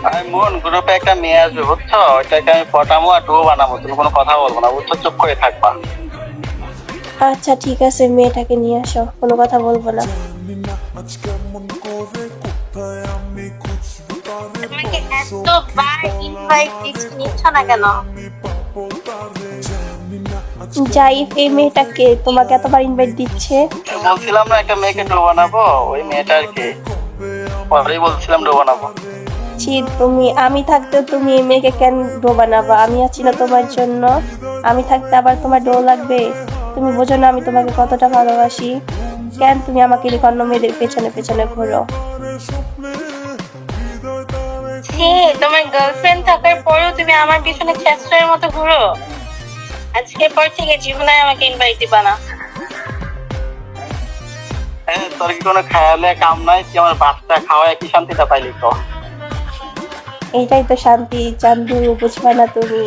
আমি মন গ্রুপে একটা মেয়ে আসবে বুঝছো, ওইটাকে আমি পটামো আর ডুবো বানাবো, তুমি কোনো কথা বলবো না বুঝছো, চুপ করে থাকবা। আচ্ছা ঠিক আছে, মেয়েটাকে নিয়ে আসো, কোনো কথা বলবো না। তোমাকে এতবার ইনভাইট দিচ্ছি, নিচ্ছ না কেন? জাইফ, এই মেয়েটাকে তোমাকে এতবার ইনভাইট দিচ্ছে? বলছিলাম না একটা মেয়েকে ডুবো বানাবো, ওই মেয়েটা আর কি, পরেই বলছিলাম ডুবো বানাবো। ছি, আমি থাকতে তুমি এই মেয়েকে কেন ডো বানাবা? আমি আছি না তোমার জন্য? আমি থাকতে আবার তোমার ডো লাগবে? তুমি বোঝো না আমি তোমাকে কতটা ভালোবাসি? কেন তুমি আমাকে রেখে অন্য মেয়েদের পেছনে পেছনে ঘোরো? ছি, তোমার গার্লফ্রেন্ড থাকার পরেও তুমি আমার পিছনে ছেঁচড়ের মতো ঘুরো। আজকের পর থেকে জীবনে আমাকে ইনভাইট দিবা না। হ্যাঁ, তোর কি কোনো খেয়ালে কাম নাই? তুই আমার ভাতটা খাওয়ায় কি শান্তিটা পাইলি তো? এইটাই তো শান্তি, চান্দু, বুঝবা না তুমি?